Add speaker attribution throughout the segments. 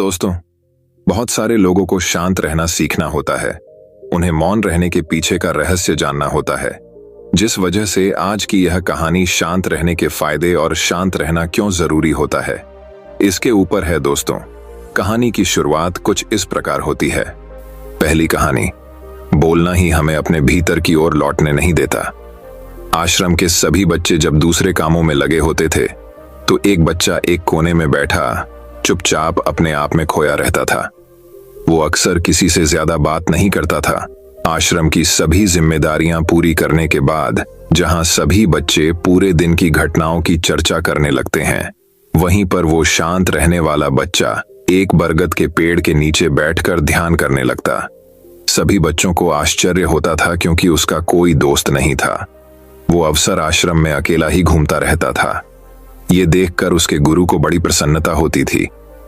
Speaker 1: दोस्तों, बहुत सारे लोगों को शांत रहना सीखना होता है। उन्हें मौन रहने के पीछे का रहस्य जानना होता है, जिस वजह से आज की यह कहानी शांत रहने के फायदे और शांत रहना क्यों जरूरी होता है, इसके ऊपर है। दोस्तों, कहानी की शुरुआत कुछ इस प्रकार होती है। पहली कहानी, बोलना ही हमें अपने भीतर की ओर लौटने नहीं देता। आश्रम के सभी बच्चे जब दूसरे कामों में लगे होते थे तो एक बच्चा एक कोने में बैठा चुपचाप अपने आप में खोया रहता था। वो अक्सर किसी से ज्यादा बात नहीं करता था। आश्रम की सभी जिम्मेदारियां पूरी करने के बाद जहां सभी बच्चे पूरे दिन की घटनाओं की चर्चा करने लगते हैं, वहीं पर वो शांत रहने वाला बच्चा एक बरगद के पेड़ के नीचे बैठकर ध्यान करने लगता। सभी बच्चों को आश्चर्य होता था क्योंकि उसका कोई दोस्त नहीं था। वो अवसर आश्रम में अकेला ही घूमता रहता था। ये देखकर उसके गुरु को बड़ी प्रसन्नता होती थी।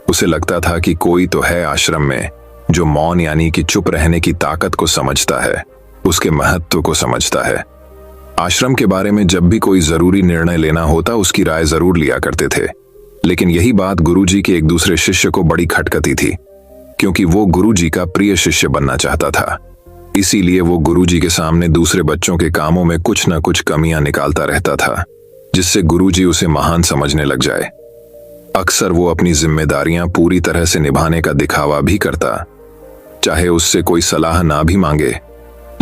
Speaker 1: उसे लगता था कि कोई तो है आश्रम में जो मौन यानी कि चुप रहने की ताकत को समझता है, उसके महत्व को समझता है। आश्रम के बारे में जब भी कोई जरूरी निर्णय लेना होता उसकी राय जरूर लिया करते थे, लेकिन यही बात गुरुजी के एक दूसरे शिष्य को बड़ी खटकती थी, क्योंकि वो गुरुजी का प्रिय शिष्य बनना चाहता था। इसीलिए वो गुरुजी के सामने दूसरे बच्चों के कामों में कुछ न कुछ कमियां निकालता रहता था, जिससे गुरुजी उसे महान समझने लग जाए। अक्सर वो अपनी जिम्मेदारियां पूरी तरह से निभाने का दिखावा भी करता, चाहे उससे कोई सलाह ना भी मांगे,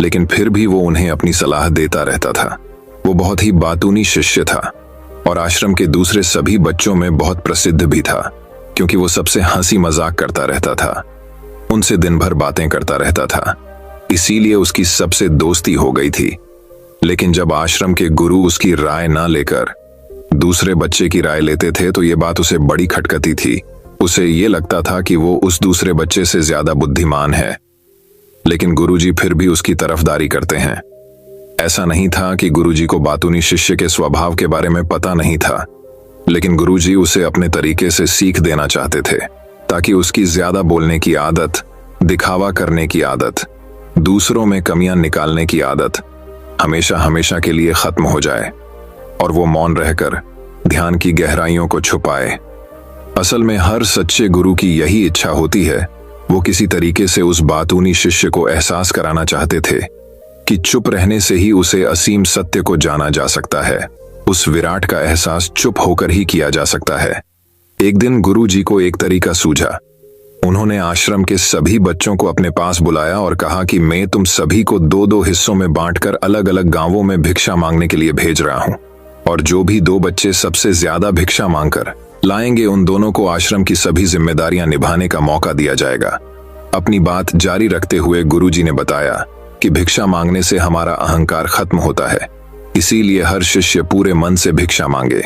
Speaker 1: लेकिन फिर भी वो उन्हें अपनी सलाह देता रहता था। वो बहुत ही बातूनी शिष्य था और आश्रम के दूसरे सभी बच्चों में बहुत प्रसिद्ध भी था, क्योंकि वो सबसे हंसी मजाक करता रहता था, उनसे दिन भर बातें करता रहता था। इसीलिए उसकी सबसे दोस्ती हो गई थी। लेकिन जब आश्रम के गुरु उसकी राय ना लेकर दूसरे बच्चे की राय लेते थे तो ये बात उसे बड़ी खटकती थी। उसे ये लगता था कि वो उस दूसरे बच्चे से ज्यादा बुद्धिमान है, लेकिन गुरुजी फिर भी उसकी तरफदारी करते हैं। ऐसा नहीं था कि गुरुजी को बातूनी शिष्य के स्वभाव के बारे में पता नहीं था, लेकिन गुरुजी उसे अपने तरीके से सीख देना चाहते थे, ताकि उसकी ज्यादा बोलने की आदत, दिखावा करने की आदत, दूसरों में कमियां निकालने की आदत हमेशा हमेशा के लिए खत्म हो जाए और वो मौन रहकर ध्यान की गहराइयों को छुपाए। असल में हर सच्चे गुरु की यही इच्छा होती है। वो किसी तरीके से उस बातूनी शिष्य को एहसास कराना चाहते थे कि चुप रहने से ही उसे असीम सत्य को जाना जा सकता है। उस विराट का एहसास चुप होकर ही किया जा सकता है। एक दिन गुरुजी को एक तरीका सूझा। उन्होंने आश्रम के सभी बच्चों को अपने पास बुलाया और कहा कि मैं तुम सभी को दो दो हिस्सों में बांटकर अलग अलग गांवों में भिक्षा मांगने के लिए भेज रहा हूं, और जो भी दो बच्चे सबसे ज्यादा भिक्षा मांगकर लाएंगे उन दोनों को आश्रम की सभी जिम्मेदारियां निभाने का मौका दिया जाएगा। अपनी बात जारी रखते हुए गुरुजी ने बताया कि भिक्षा मांगने से हमारा अहंकार खत्म होता है, इसीलिए हर शिष्य पूरे मन से भिक्षा मांगे।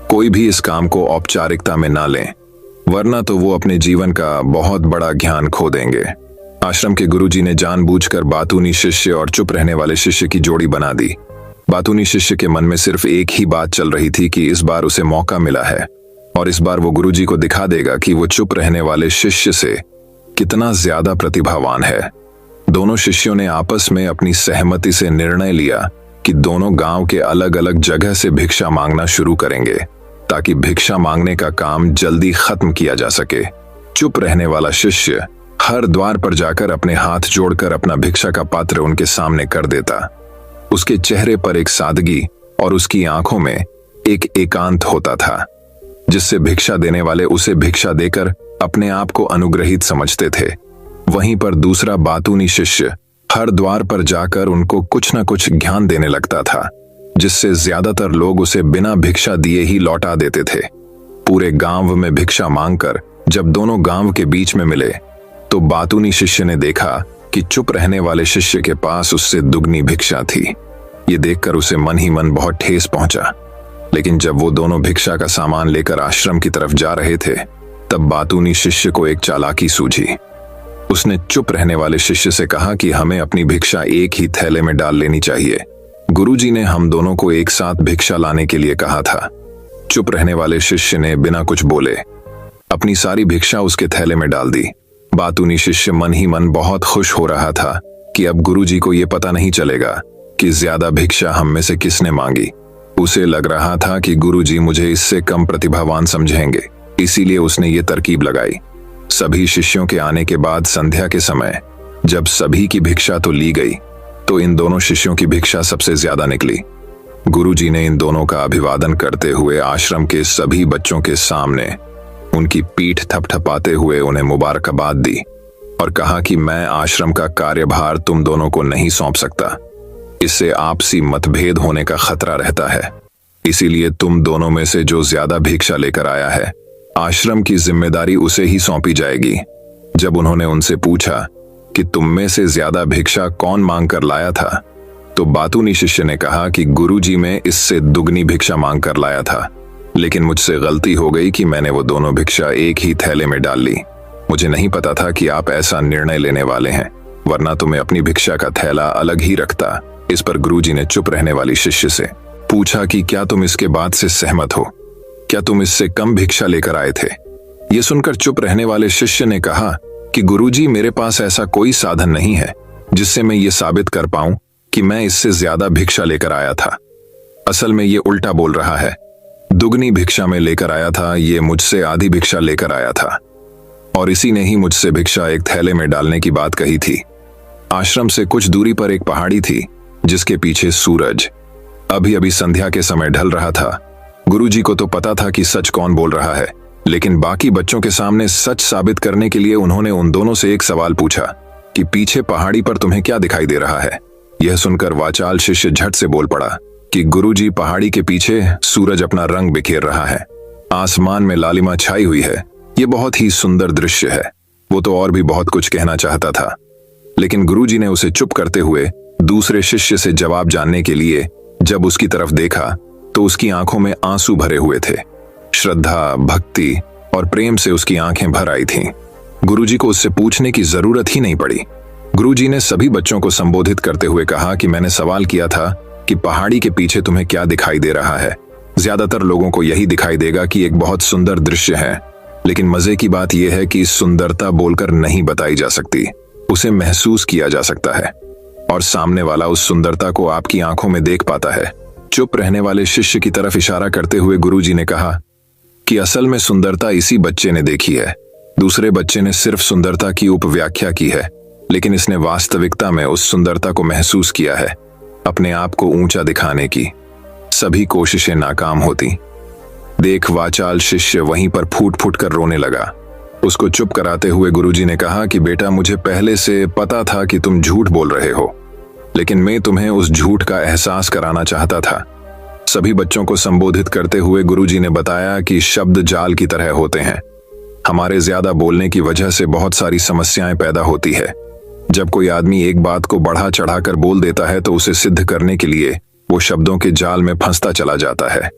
Speaker 1: कोई भी इस काम को औपचारिकता में ना लें, वरना तो वो अपने जीवन का बहुत बड़ा ज्ञान खो देंगे। आश्रम के गुरुजी ने जानबूझकर बातूनी शिष्य और चुप रहने वाले शिष्य की जोड़ी बना दी। बातूनी शिष्य के मन में सिर्फ एक ही बात चल रही थी कि इस बार उसे मौका मिला है और इस बार वो गुरुजी को दिखा देगा कि वो चुप रहने वाले शिष्य से कितना ज्यादा प्रतिभावान है। दोनों शिष्यों ने आपस में अपनी सहमति से निर्णय लिया कि दोनों गांव के अलग अलग जगह से भिक्षा मांगना शुरू करेंगे, ताकि भिक्षा मांगने का काम जल्दी खत्म किया जा सके। चुप रहने वाला शिष्य हर द्वार पर जाकर अपने हाथ जोड़कर अपना भिक्षा का पात्र उनके सामने कर देता। उसके चेहरे पर एक सादगी और उसकी आंखों में एक एकांत होता था, जिससे भिक्षा देने वाले उसे भिक्षा देकर अपने आप को अनुग्रहित समझते थे। वहीं पर दूसरा बातूनी शिष्य हर द्वार पर जाकर उनको कुछ न कुछ ज्ञान देने लगता था, जिससे ज्यादातर लोग उसे बिना भिक्षा दिए ही लौटा देते थे। पूरे गांव में भिक्षा मांगकर जब दोनों गांव के बीच में मिले तो बातूनी शिष्य ने देखा कि चुप रहने वाले शिष्य के पास उससे दुगनी भिक्षा थी। ये देखकर उसे मन ही मन बहुत ठेस पहुंचा। लेकिन जब वो दोनों भिक्षा का सामान लेकर आश्रम की तरफ जा रहे थे, तब बातूनी शिष्य को एक चालाकी सूझी। उसने चुप रहने वाले शिष्य से कहा कि हमें अपनी भिक्षा एक ही थैले में डाल लेनी चाहिए। गुरुजी ने हम दोनों को एक साथ भिक्षा लाने के लिए कहा था। चुप रहने वाले शिष्य ने बिना कुछ बोले अपनी सारी भिक्षा उसके थैले में डाल दी। बातूनी शिष्य मन ही मन बहुत खुश हो रहा था कि अब गुरुजी को यह पता नहीं चलेगा कि ज्यादा भिक्षा हम में से किसने मांगी। उसे लग रहा था कि गुरुजी मुझे इससे कम प्रतिभावान समझेंगे, इसीलिए उसने ये तरकीब लगाई। सभी शिष्यों के आने के बाद संध्या के समय जब सभी की भिक्षा तो ली गई, तो इन दोनों शिष्यों की भिक्षा सबसे ज्यादा निकली। गुरुजी ने इन दोनों का अभिवादन करते हुए आश्रम के सभी बच्चों के सामने उनकी पीठ थपथपाते हुए उन्हें मुबारकबाद दी और कहा कि मैं आश्रम का कार्यभार तुम दोनों को नहीं सौंप सकता। इससे आपसी मतभेद होने का खतरा रहता है। इसीलिए तुम दोनों में से जो ज्यादा भिक्षा लेकर आया है, आश्रम की जिम्मेदारी उसे ही सौंपी जाएगी। जब उन्होंने उनसे पूछा कि तुम में से ज्यादा भिक्षा कौन मांग कर लाया था, तो बातूनी शिष्य ने कहा कि गुरुजी में इससे दुगनी भिक्षा मांग कर लाया था, लेकिन मुझसे गलती हो गई कि मैंने वो दोनों भिक्षा एक ही थैले में डाल ली। मुझे नहीं पता था कि आप ऐसा निर्णय लेने वाले हैं, वरना तुम्हें अपनी भिक्षा का थैला अलग ही रखता। इस पर गुरुजी ने चुप रहने वाली शिष्य से पूछा कि क्या तुम इसके बाद से सहमत हो? क्या तुम इससे कम भिक्षा लेकर आए थे? ये सुनकर चुप रहने वाले शिष्य ने कहा कि गुरुजी, मेरे पास ऐसा कोई साधन नहीं है जिससे मैं ये साबित कर पाऊं कि मैं इससे ज्यादा भिक्षा लेकर आया था। असल में ये उल्टा बोल रहा है। दुगनी भिक्षा में लेकर आया था, ये मुझसे आधी भिक्षा लेकर आया था और इसी ने ही मुझसे भिक्षा एक थैले में डालने की बात कही थी। आश्रम से कुछ दूरी पर एक पहाड़ी थी जिसके पीछे सूरज अभी अभी संध्या के समय ढल रहा था। गुरुजी को तो पता था कि सच कौन बोल रहा है, लेकिन बाकी बच्चों के सामने सच साबित करने के लिए उन्होंने उन दोनों से एक सवाल पूछा कि पीछे पहाड़ी पर तुम्हें क्या दिखाई दे रहा है? यह सुनकर वाचाल शिष्य झट से बोल पड़ा कि गुरुजी, पहाड़ी के पीछे सूरज अपना रंग बिखेर रहा है, आसमान में लालिमा छाई हुई है, ये बहुत ही सुंदर दृश्य है। वो तो और भी बहुत कुछ कहना चाहता था, लेकिन गुरुजी ने उसे चुप करते हुए दूसरे शिष्य से जवाब जानने के लिए जब उसकी तरफ देखा तो उसकी आंखों में आंसू भरे हुए थे। श्रद्धा, भक्ति और प्रेम से उसकी आंखें भर आई थीं। गुरुजी को उससे पूछने की जरूरत ही नहीं पड़ी। गुरुजी ने सभी बच्चों को संबोधित करते हुए कहा कि मैंने सवाल किया था कि पहाड़ी के पीछे तुम्हें क्या दिखाई दे रहा है। ज्यादातर लोगों को यही दिखाई देगा कि एक बहुत सुंदर दृश्य है, लेकिन मजे की बात यह है कि इस सुंदरता बोलकर नहीं बताई जा सकती, उसे महसूस किया जा सकता है और सामने वाला उस सुंदरता को आपकी आंखों में देख पाता है। चुप रहने वाले शिष्य की तरफ इशारा करते हुए गुरुजी ने कहा कि असल में सुंदरता इसी बच्चे ने देखी है। दूसरे बच्चे ने सिर्फ सुंदरता की उपव्याख्या की है, लेकिन इसने वास्तविकता में उस सुंदरता को महसूस किया है। अपने आप को ऊंचा दिखाने की सभी कोशिशें नाकाम होती देख वाचाल शिष्य वहीं पर फूट फूट कर रोने लगा। उसको चुप कराते हुए गुरुजी ने कहा कि बेटा, मुझे पहले से पता था कि तुम झूठ बोल रहे हो, लेकिन मैं तुम्हें उस झूठ का एहसास कराना चाहता था। सभी बच्चों को संबोधित करते हुए गुरुजी ने बताया कि शब्द जाल की तरह होते हैं। हमारे ज्यादा बोलने की वजह से बहुत सारी समस्याएं पैदा होती है। जब कोई आदमी एक बात को बढ़ा चढ़ाकर बोल देता है तो उसे सिद्ध करने के लिए वो शब्दों के जाल में फंसता चला जाता है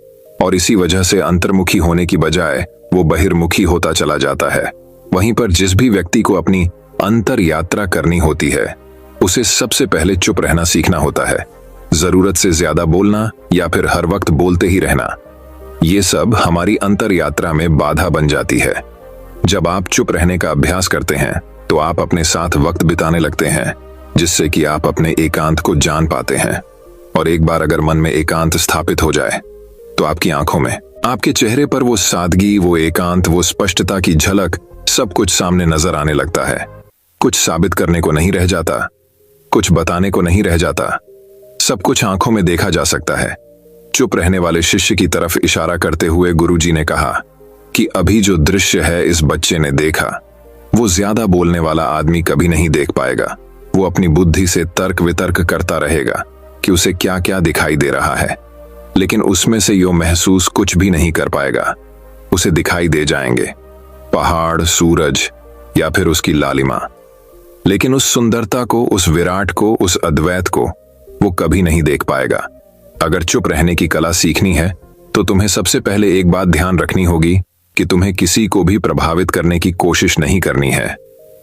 Speaker 1: और इसी वजह से अंतर्मुखी होने की बजाय वो बहिर्मुखी होता चला जाता है। वहीं पर जिस भी व्यक्ति को अपनी अंतर यात्रा करनी होती है, उसे सबसे पहले चुप रहना सीखना होता है। जरूरत से ज्यादा बोलना या फिर हर वक्त बोलते ही रहना, ये सब हमारी अंतर यात्रा में बाधा बन जाती है। जब आप चुप रहने का अभ्यास करते हैं तो आप अपने साथ वक्त बिताने लगते हैं, जिससे कि आप अपने एकांत को जान पाते हैं। और एक बार अगर मन में एकांत स्थापित हो जाए तो आपकी आंखों में, आपके चेहरे पर वो सादगी, वो एकांत, वो स्पष्टता की झलक, सब कुछ सामने नजर आने लगता है। कुछ साबित करने को नहीं रह जाता, कुछ बताने को नहीं रह जाता, सब कुछ आंखों में देखा जा सकता है। चुप रहने वाले शिष्य की तरफ इशारा करते हुए गुरुजी ने कहा कि अभी जो दृश्य है इस बच्चे ने देखा, वो ज्यादा बोलने वाला आदमी कभी नहीं देख पाएगा। वो अपनी बुद्धि से तर्क वितर्क करता रहेगा कि उसे क्या क्या दिखाई दे रहा है, लेकिन उसमें से यो महसूस कुछ भी नहीं कर पाएगा। उसे दिखाई दे जाएंगे पहाड़, सूरज या फिर उसकी लालिमा, लेकिन उस सुंदरता को, उस विराट को, उस अद्वैत को वो कभी नहीं देख पाएगा। अगर चुप रहने की कला सीखनी है तो तुम्हें सबसे पहले एक बात ध्यान रखनी होगी कि तुम्हें किसी को भी प्रभावित करने की कोशिश नहीं करनी है।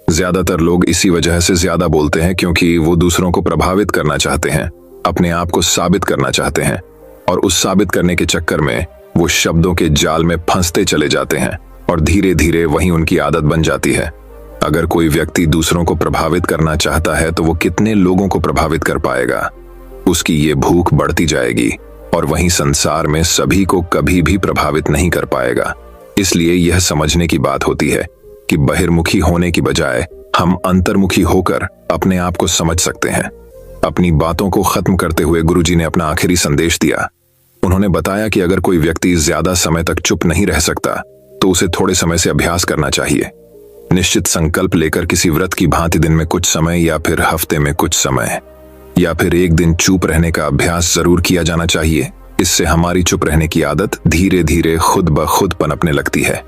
Speaker 1: ज्यादातर लोग इसी वजह से ज्यादा बोलते हैं क्योंकि वो दूसरों को प्रभावित करना चाहते हैं, अपने आप को साबित करना चाहते हैं, और उस साबित करने के चक्कर में वो शब्दों के जाल में फंसते चले जाते हैं और धीरे धीरे वही उनकी आदत बन जाती है। अगर कोई व्यक्ति दूसरों को प्रभावित करना चाहता है तो वो कितने लोगों को प्रभावित कर पाएगा, उसकी ये भूख बढ़ती जाएगी और वहीं संसार में सभी को कभी भी प्रभावित नहीं कर पाएगा। इसलिए यह समझने की बात होती है कि बहिर्मुखी होने की बजाय हम अंतर्मुखी होकर अपने आप को समझ सकते हैं। अपनी बातों को खत्म करते हुए गुरुजी ने अपना आखिरी संदेश दिया। उन्होंने बताया कि अगर कोई व्यक्ति ज्यादा समय तक चुप नहीं रह सकता तो उसे थोड़े समय से अभ्यास करना चाहिए। निश्चित संकल्प लेकर किसी व्रत की भांति दिन में कुछ समय या फिर हफ्ते में कुछ समय या फिर एक दिन चुप रहने का अभ्यास जरूर किया जाना चाहिए। इससे हमारी चुप रहने की आदत धीरे धीरे खुद ब खुद पनपने लगती है,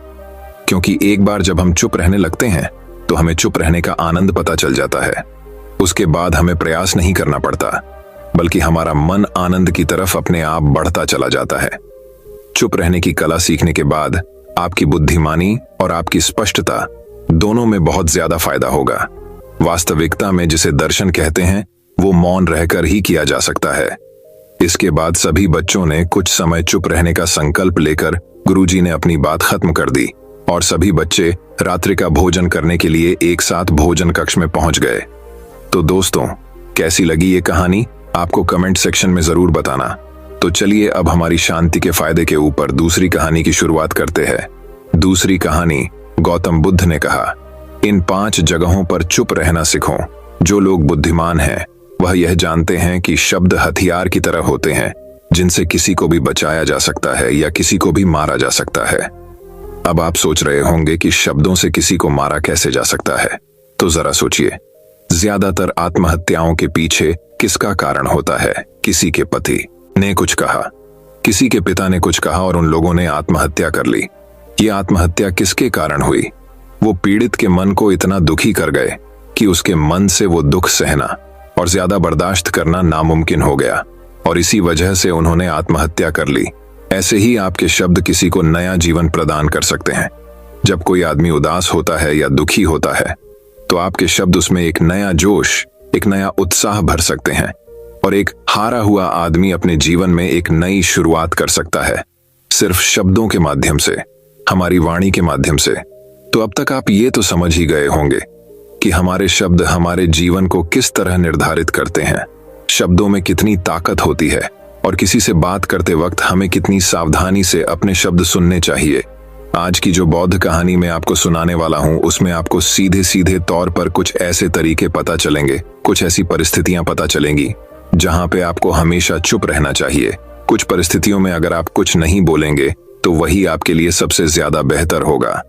Speaker 1: क्योंकि एक बार जब हम चुप रहने लगते हैं तो हमें चुप रहने का आनंद पता चल जाता है। उसके बाद हमें प्रयास नहीं करना पड़ता, बल्कि हमारा मन आनंद की तरफ अपने आप बढ़ता चला जाता है। चुप रहने की कला सीखने के बाद आपकी बुद्धिमानी और आपकी स्पष्टता दोनों में बहुत ज्यादा फायदा होगा। वास्तविकता में जिसे दर्शन कहते हैं वो मौन रहकर ही किया जा सकता है। इसके बाद सभी बच्चों ने कुछ समय चुप रहने का संकल्प लेकर गुरुजी ने अपनी बात खत्म कर दी और सभी बच्चे रात्रि का भोजन करने के लिए एक साथ भोजन कक्ष में पहुंच गए। तो दोस्तों, कैसी लगी ये कहानी आपको कमेंट सेक्शन में जरूर बताना। तो चलिए अब हमारी शांति के फायदे के ऊपर दूसरी कहानी की शुरुआत करते हैं। दूसरी कहानी, गौतम बुद्ध ने कहा, इन 5 जगहों पर चुप रहना सीखो। जो लोग बुद्धिमान हैं वह यह जानते हैं कि शब्द हथियार की तरह होते हैं जिनसे किसी को भी बचाया जा सकता है या किसी को भी मारा जा सकता है। अब आप सोच रहे होंगे कि शब्दों से किसी को मारा कैसे जा सकता है, तो जरा सोचिए। ज्यादातर आत्महत्याओं के पीछे किसका कारण होता है? किसी के पति ने कुछ कहा, किसी के पिता ने कुछ कहा और उन लोगों ने आत्महत्या कर ली। ये आत्महत्या किसके कारण हुई? वो पीड़ित के मन को इतना दुखी कर गए कि उसके मन से वो दुख सहना और ज्यादा बर्दाश्त करना नामुमकिन हो गया और इसी वजह से उन्होंने आत्महत्या कर ली। ऐसे ही आपके शब्द किसी को नया जीवन प्रदान कर सकते हैं। जब कोई आदमी उदास होता है या दुखी होता है तो आपके शब्द उसमें एक नया जोश, एक नया उत्साह भर सकते हैं और एक हारा हुआ आदमी अपने जीवन में एक नई शुरुआत कर सकता है, सिर्फ शब्दों के माध्यम से, हमारी वाणी के माध्यम से। तो अब तक आप ये तो समझ ही गए होंगे कि हमारे शब्द हमारे जीवन को किस तरह निर्धारित करते हैं। शब्दों में कितनी ताकत होती है और किसी से बात करते वक्त हमें कितनी सावधानी से अपने शब्द सुनने चाहिए। आज की जो बौद्ध कहानी मैं आपको सुनाने वाला हूं उसमें आपको सीधे सीधे तौर पर कुछ ऐसे तरीके पता चलेंगे, कुछ ऐसी परिस्थितियां पता चलेंगी जहां पे आपको हमेशा चुप रहना चाहिए। कुछ परिस्थितियों में अगर आप कुछ नहीं बोलेंगे तो वही आपके लिए सबसे ज्यादा बेहतर होगा।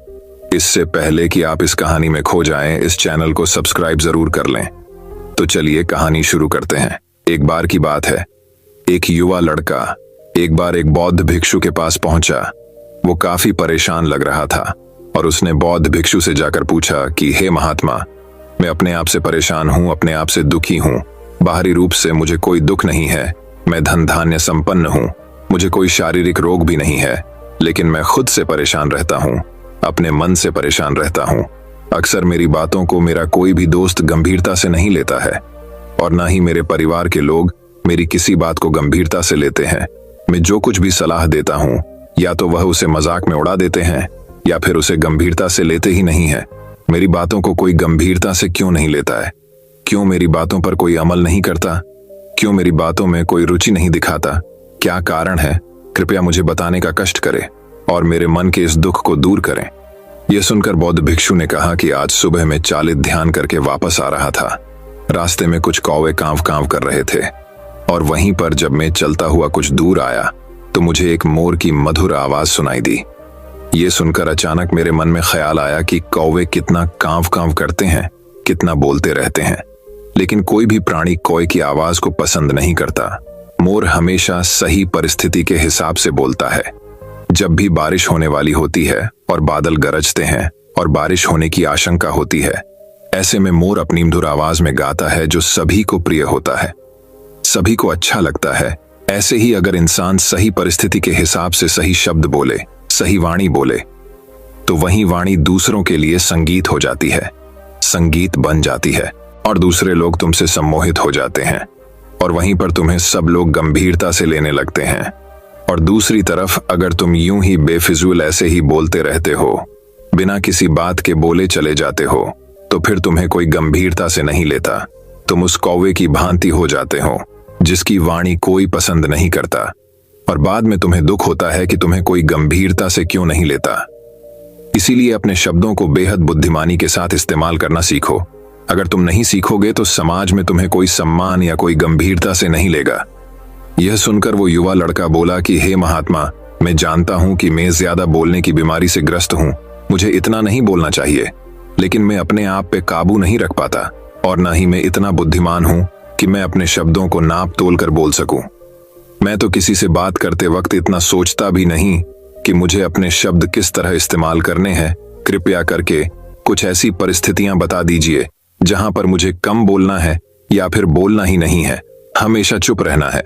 Speaker 1: इससे पहले कि आप इस कहानी में खो जाएं, इस चैनल को सब्सक्राइब जरूर कर लें। तो चलिए कहानी शुरू करते हैं। एक बार की बात है, एक युवा लड़का एक बार एक बौद्ध भिक्षु के पास पहुंचा। वो काफी परेशान लग रहा था और उसने बौद्ध भिक्षु से जाकर पूछा कि हे महात्मा, मैं अपने आप से परेशान हूं, अपने आप से दुखी हूं। बाहरी रूप से मुझे कोई दुख नहीं है, मैं धन धान्य संपन्न हूं, मुझे कोई शारीरिक रोग भी नहीं है, लेकिन मैं खुद से परेशान रहता हूं, अपने मन से परेशान रहता हूं। अक्सर मेरी बातों को मेरा कोई भी दोस्त गंभीरता से नहीं लेता है और ना ही मेरे परिवार के लोग मेरी किसी बात को गंभीरता से लेते हैं। मैं जो कुछ भी सलाह देता हूं या तो वह उसे मजाक में उड़ा देते हैं या फिर उसे गंभीरता से लेते ही नहीं है। मेरी बातों को कोई गंभीरता से क्यों नहीं लेता है? क्यों मेरी बातों पर कोई अमल नहीं करता? क्यों मेरी बातों में कोई रुचि नहीं दिखाता? क्या कारण है? कृपया मुझे बताने का कष्ट करें और मेरे मन के इस दुख को दूर करें। यह सुनकर बौद्ध भिक्षु ने कहा कि आज सुबह मैं चालित ध्यान करके वापस आ रहा था। रास्ते में कुछ कौवे कांव कांव कर रहे थे और वहीं पर जब मैं चलता हुआ कुछ दूर आया तो मुझे एक मोर की मधुर आवाज सुनाई दी। ये सुनकर अचानक मेरे मन में ख्याल आया कि कौवे कितना कांव कांव करते हैं, कितना बोलते रहते हैं, लेकिन कोई भी प्राणी कौवे की आवाज को पसंद नहीं करता। मोर हमेशा सही परिस्थिति के हिसाब से बोलता है। जब भी बारिश होने वाली होती है और बादल गरजते हैं और बारिश होने की आशंका होती है, ऐसे में मोर अपनी मधुर आवाज में गाता है जो सभी को प्रिय होता है, सभी को अच्छा लगता है। ऐसे ही अगर इंसान सही परिस्थिति के हिसाब से सही शब्द बोले, सही वाणी बोले, तो वही वाणी दूसरों के लिए संगीत हो जाती है, संगीत बन जाती है और दूसरे लोग तुमसे सम्मोहित हो जाते हैं और वहीं पर तुम्हें सब लोग गंभीरता से लेने लगते हैं। और दूसरी तरफ अगर तुम यूं ही बेफिजूल ऐसे ही बोलते रहते हो, बिना किसी बात के बोले चले जाते हो, तो फिर तुम्हें कोई गंभीरता से नहीं लेता। तुम उस कौवे की भांति हो जाते हो जिसकी वाणी कोई पसंद नहीं करता और बाद में तुम्हें दुख होता है कि तुम्हें कोई गंभीरता से क्यों नहीं लेता। इसीलिए अपने शब्दों को बेहद बुद्धिमानी के साथ इस्तेमाल करना सीखो। अगर तुम नहीं सीखोगे तो समाज में तुम्हें कोई सम्मान या कोई गंभीरता से नहीं लेगा। यह सुनकर वो युवा लड़का बोला कि हे महात्मा, मैं जानता हूं कि मैं ज्यादा बोलने की बीमारी से ग्रस्त हूं, मुझे इतना नहीं बोलना चाहिए, लेकिन मैं अपने आप पे काबू नहीं रख पाता और ना ही मैं इतना बुद्धिमान हूं कि मैं अपने शब्दों को नाप तोल कर बोल सकूं। मैं तो किसी से बात करते वक्त इतना सोचता भी नहीं कि मुझे अपने शब्द किस तरह इस्तेमाल करने हैं। कृपया करके कुछ ऐसी परिस्थितियां बता दीजिए जहां पर मुझे कम बोलना है या फिर बोलना ही नहीं है, हमेशा चुप रहना है।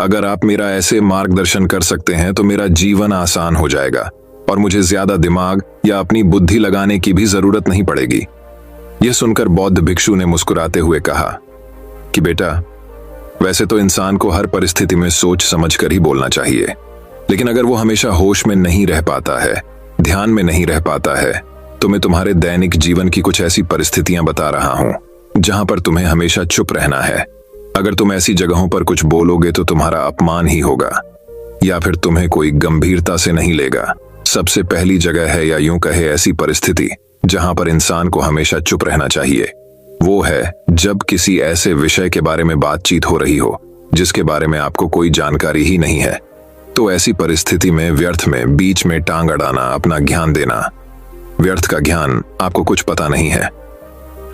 Speaker 1: अगर आप मेरा ऐसे मार्गदर्शन कर सकते हैं तो मेरा जीवन आसान हो जाएगा और मुझे ज्यादा दिमाग या अपनी बुद्धि लगाने की भी जरूरत नहीं पड़ेगी। यह सुनकर बौद्ध भिक्षु ने मुस्कुराते हुए कहा कि बेटा, वैसे तो इंसान को हर परिस्थिति में सोच समझ कर ही बोलना चाहिए, लेकिन अगर वो हमेशा होश में नहीं रह पाता है, ध्यान में नहीं रह पाता है, तो मैं तुम्हारे दैनिक जीवन की कुछ ऐसी परिस्थितियां बता रहा हूं जहां पर तुम्हें हमेशा चुप रहना है। अगर तुम ऐसी जगहों पर कुछ बोलोगे तो तुम्हारा अपमान ही होगा या फिर तुम्हें कोई गंभीरता से नहीं लेगा। सबसे पहली जगह है, या यूं कहे ऐसी परिस्थिति जहां पर इंसान को हमेशा चुप रहना चाहिए, वो है जब किसी ऐसे विषय के बारे में बातचीत हो रही हो जिसके बारे में आपको कोई जानकारी ही नहीं है। तो ऐसी परिस्थिति में व्यर्थ में बीच में टांग अड़ाना, अपना ज्ञान देना, व्यर्थ का ज्ञान आपको कुछ पता नहीं है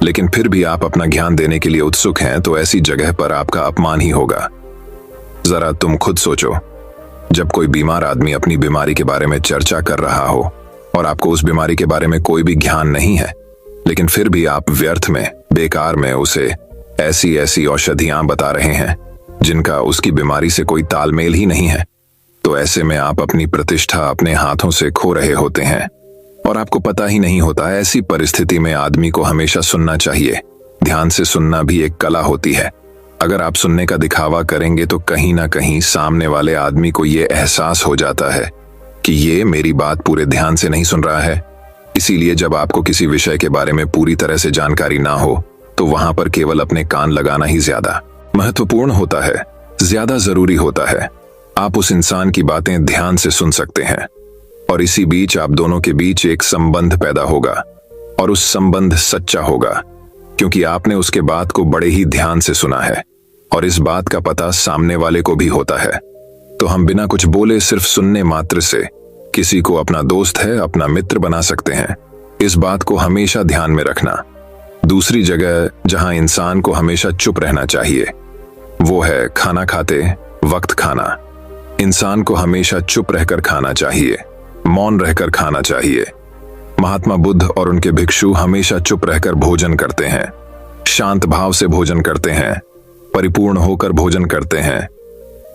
Speaker 1: लेकिन फिर भी आप अपना ज्ञान देने के लिए उत्सुक हैं, तो ऐसी जगह पर आपका अपमान ही होगा। जरा तुम खुद सोचो, जब कोई बीमार आदमी अपनी बीमारी के बारे में चर्चा कर रहा हो और आपको उस बीमारी के बारे में कोई भी ज्ञान नहीं है, लेकिन फिर भी आप व्यर्थ में, बेकार में उसे ऐसी ऐसी औषधियां बता रहे हैं जिनका उसकी बीमारी से कोई तालमेल ही नहीं है, तो ऐसे में आप अपनी प्रतिष्ठा अपने हाथों से खो रहे होते हैं और आपको पता ही नहीं होता। ऐसी परिस्थिति में आदमी को हमेशा सुनना चाहिए। ध्यान से सुनना भी एक कला होती है। अगर आप सुनने का दिखावा करेंगे तो कहीं ना कहीं सामने वाले आदमी को यह एहसास हो जाता है कि ये मेरी बात पूरे ध्यान से नहीं सुन रहा है। इसीलिए जब आपको किसी विषय के बारे में पूरी तरह से जानकारी ना हो तो वहां पर केवल अपने कान लगाना ही ज्यादा महत्वपूर्ण होता है, ज्यादा जरूरी होता है। आप उस इंसान की बातें ध्यान से सुन सकते हैं और इसी बीच आप दोनों के बीच एक संबंध पैदा होगा और उस संबंध सच्चा होगा क्योंकि आपने उसके बात को बड़े ही ध्यान से सुना है और इस बात का पता सामने वाले को भी होता है। तो हम बिना कुछ बोले सिर्फ सुनने मात्र से किसी को अपना दोस्त है, अपना मित्र बना सकते हैं। इस बात को हमेशा ध्यान में रखना। दूसरी जगह जहां इंसान को हमेशा चुप रहना चाहिए वो है खाना खाते वक्त खाना। इंसान को हमेशा चुप रहकर खाना चाहिए, मौन रहकर खाना चाहिए। महात्मा बुद्ध और उनके भिक्षु हमेशा चुप रहकर भोजन करते हैं, शांत भाव से भोजन करते हैं, परिपूर्ण होकर भोजन करते हैं,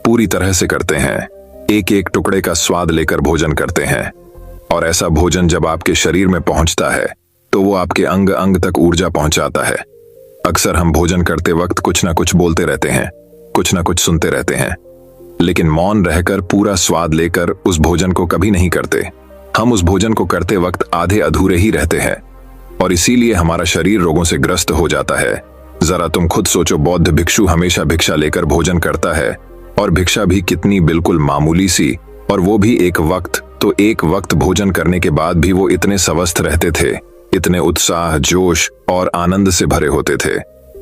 Speaker 1: पूरी तरह से करते हैं, एक एक टुकड़े का स्वाद लेकर भोजन करते हैं। और ऐसा भोजन जब आपके शरीर में पहुंचता है तो वो आपके अंग अंग तक ऊर्जा पहुंचाता है। अक्सर हम भोजन करते वक्त कुछ ना कुछ बोलते रहते हैं, कुछ ना कुछ सुनते रहते हैं, लेकिन मौन रहकर पूरा स्वाद लेकर उस भोजन को कभी नहीं करते। हम उस भोजन को करते वक्त आधे अधूरे ही रहते हैं और इसीलिए हमारा शरीर रोगों से ग्रस्त हो जाता है। जरा तुम खुद सोचो, बौद्ध भिक्षु हमेशा भिक्षा लेकर भोजन करता है और भिक्षा भी कितनी बिल्कुल मामूली सी, और वो भी एक वक्त। तो एक वक्त भोजन करने के बाद भी वो इतने स्वस्थ रहते थे, इतने उत्साह, जोश और आनंद से भरे होते थे।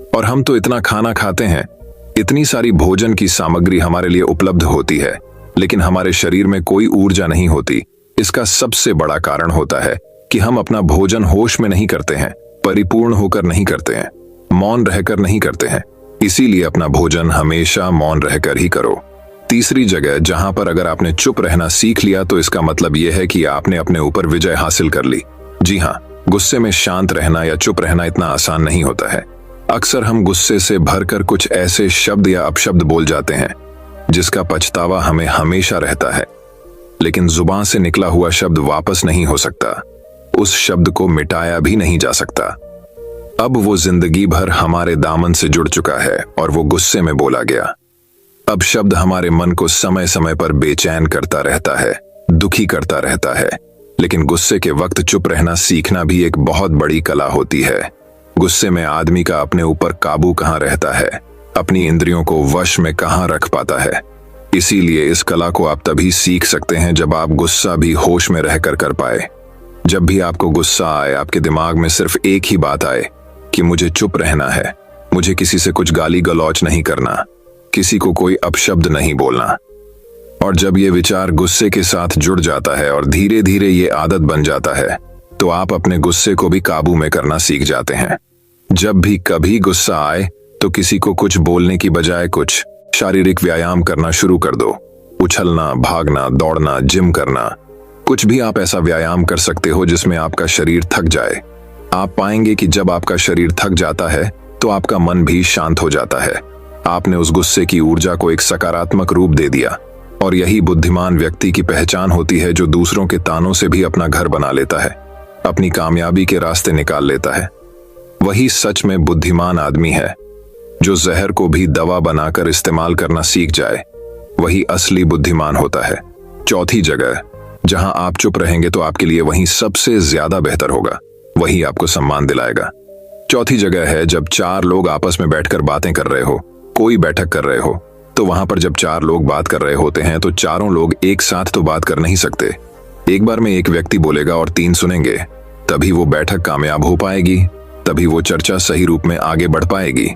Speaker 1: और हम तो इतना खाना खाते हैं, इतनी सारी भोजन की सामग्री हमारे लिए उपलब्ध होती है, लेकिन हमारे शरीर में कोई ऊर्जा नहीं होती। इसका सबसे बड़ा कारण होता है कि हम अपना भोजन होश में नहीं करते हैं, परिपूर्ण होकर नहीं करते हैं, मौन रहकर नहीं करते हैं। इसीलिए अपना भोजन हमेशा मौन रहकर ही करो। तीसरी जगह जहां पर अगर आपने चुप रहना सीख लिया तो इसका मतलब यह है कि आपने अपने ऊपर विजय हासिल कर ली। जी हाँ, गुस्से में शांत रहना या चुप रहना इतना आसान नहीं होता है। अक्सर हम गुस्से से भरकर कुछ ऐसे शब्द या अपशब्द बोल जाते हैं जिसका पछतावा हमें हमेशा रहता है, लेकिन जुबान से निकला हुआ शब्द वापस नहीं हो सकता, उस शब्द को मिटाया भी नहीं जा सकता। अब वो जिंदगी भर हमारे दामन से जुड़ चुका है और वो गुस्से में बोला गया। अब शब्द हमारे मन को समय समय पर बेचैन करता रहता है, दुखी करता रहता है, लेकिन गुस्से के वक्त चुप रहना सीखना भी एक बहुत बड़ी कला होती है। गुस्से में आदमी का अपने ऊपर काबू कहाँ रहता है, अपनी इंद्रियों को वश में कहाँ रख पाता है। इसीलिए इस कला को आप तभी सीख सकते हैं जब आप गुस्सा भी होश में रहकर कर पाए। जब भी आपको गुस्सा आए, आपके दिमाग में सिर्फ एक ही बात आए कि मुझे चुप रहना है, मुझे किसी से कुछ गाली गलौच नहीं करना, किसी को कोई अपशब्द नहीं बोलना। और जब ये विचार गुस्से के साथ जुड़ जाता है और धीरे धीरे ये आदत बन जाता है, तो आप अपने गुस्से को भी काबू में करना सीख जाते हैं। जब भी कभी गुस्सा आए तो किसी को कुछ बोलने की बजाय कुछ शारीरिक व्यायाम करना शुरू कर दो। उछलना, भागना, दौड़ना, जिम करना, कुछ भी आप ऐसा व्यायाम कर सकते हो जिसमें आपका शरीर थक जाए। आप पाएंगे कि जब आपका शरीर थक जाता है तो आपका मन भी शांत हो जाता है। आपने उस गुस्से की ऊर्जा को एक सकारात्मक रूप दे दिया। और यही बुद्धिमान व्यक्ति की पहचान होती है, जो दूसरों के तानों से भी अपना घर बना लेता है, अपनी कामयाबी के रास्ते निकाल लेता है। वही सच में बुद्धिमान आदमी है, जो जहर को भी दवा बनाकर इस्तेमाल करना सीख जाए। वही असली बुद्धिमान होता है। चौथी जगह, जहां आप चुप रहेंगे तो आपके लिए वही सबसे ज्यादा बेहतर होगा, वही आपको सम्मान दिलाएगा। चौथी जगह है, जब 4 लोग आपस में बैठकर बातें कर रहे हो, कोई बैठक कर रहे हो, तो वहां पर जब 4 लोग बात कर रहे होते हैं तो चारों लोग एक साथ तो बात कर नहीं सकते। एक बार में एक व्यक्ति बोलेगा और 3 सुनेंगे, तभी वो बैठक कामयाब हो पाएगी, तभी वो चर्चा सही रूप में आगे बढ़ पाएगी।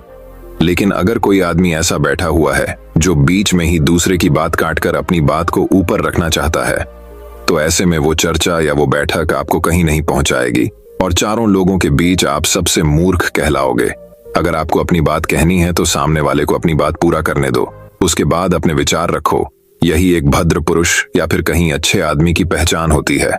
Speaker 1: लेकिन अगर कोई आदमी ऐसा बैठा हुआ है जो बीच में ही दूसरे की बात काटकर अपनी बात को ऊपर रखना चाहता है, तो ऐसे में वो चर्चा या वो बैठक आपको कहीं नहीं पहुंचाएगी और चारों लोगों के बीच आप सबसे मूर्ख कहलाओगे। अगर आपको अपनी बात कहनी है तो सामने वाले को अपनी बात पूरा करने दो, उसके बाद अपने विचार रखो। यही एक भद्र पुरुष या फिर कहीं अच्छे आदमी की पहचान होती है।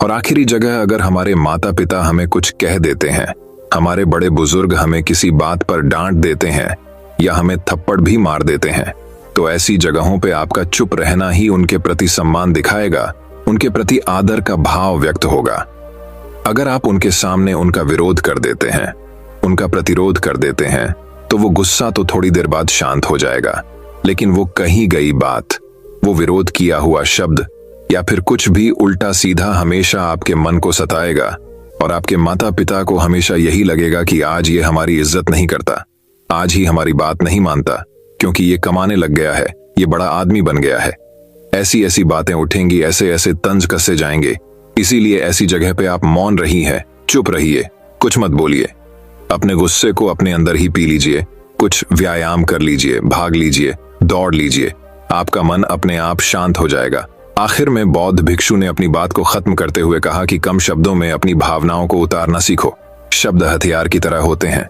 Speaker 1: और आखिरी जगह, अगर हमारे माता पिता हमें कुछ कह देते हैं, हमारे बड़े बुजुर्ग हमें किसी बात पर डांट देते हैं या हमें थप्पड़ भी मार देते हैं, तो ऐसी जगहों पे आपका चुप रहना ही उनके प्रति सम्मान दिखाएगा, उनके प्रति आदर का भाव व्यक्त होगा। अगर आप उनके सामने उनका विरोध कर देते हैं, उनका प्रतिरोध कर देते हैं, तो वो गुस्सा तो थोड़ी देर बाद शांत हो जाएगा, लेकिन वो कही गई बात, वो विरोध किया हुआ शब्द या फिर कुछ भी उल्टा सीधा हमेशा आपके मन को सताएगा। और आपके माता पिता को हमेशा यही लगेगा कि आज ये हमारी इज्जत नहीं करता, आज ही हमारी बात नहीं मानता, क्योंकि ये कमाने लग गया है, ये बड़ा आदमी बन गया है। ऐसी ऐसी बातें उठेंगी, ऐसे ऐसे तंज कसे जाएंगे। इसीलिए ऐसी जगह पे आप मौन रही है, चुप रहिए, कुछ मत बोलिए। अपने गुस्से को अपने अंदर ही पी लीजिए, कुछ व्यायाम कर लीजिए, भाग लीजिए, दौड़ लीजिए, आपका मन अपने आप शांत हो जाएगा। आखिर में बौद्ध भिक्षु ने अपनी बात को खत्म करते हुए कहा कि कम शब्दों में अपनी भावनाओं को उतारना सीखो। शब्द हथियार की तरह होते हैं।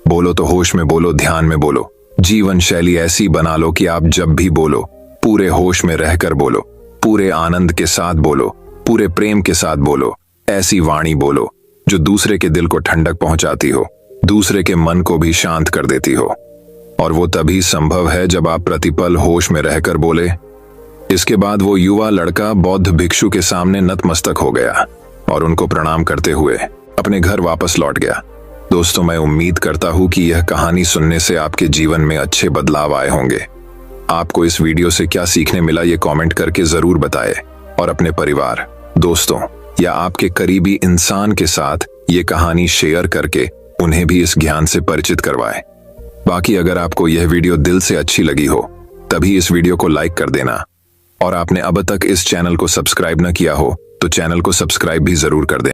Speaker 1: बोलो तो होश में बोलो, ध्यान में बोलो। जीवन शैली ऐसी बना लो कि आप जब भी बोलो पूरे होश में रहकर बोलो, पूरे आनंद के साथ बोलो, पूरे प्रेम के साथ बोलो। ऐसी वाणी बोलो जो दूसरे के दिल को ठंडक पहुंचाती हो, दूसरे के मन को भी शांत कर देती हो। और वो तभी संभव है जब आप प्रतिपल होश में रहकर बोले। इसके बाद वो युवा लड़का बौद्ध भिक्षु के सामने नतमस्तक हो गया और उनको प्रणाम करते हुए अपने घर वापस लौट गया। दोस्तों, मैं उम्मीद करता हूं कि यह कहानी सुनने से आपके जीवन में अच्छे बदलाव आए होंगे। आपको इस वीडियो से क्या सीखने मिला ये कमेंट करके जरूर बताएं और अपने परिवार, दोस्तों या आपके करीबी इंसान के साथ ये कहानी शेयर करके उन्हें भी इस ज्ञान से परिचित करवाएं। बाकी अगर आपको यह वीडियो दिल से अच्छी लगी हो तभी इस वीडियो को लाइक कर देना, और आपने अब तक इस चैनल को सब्सक्राइब न किया हो तो चैनल को सब्सक्राइब भी जरूर कर दें।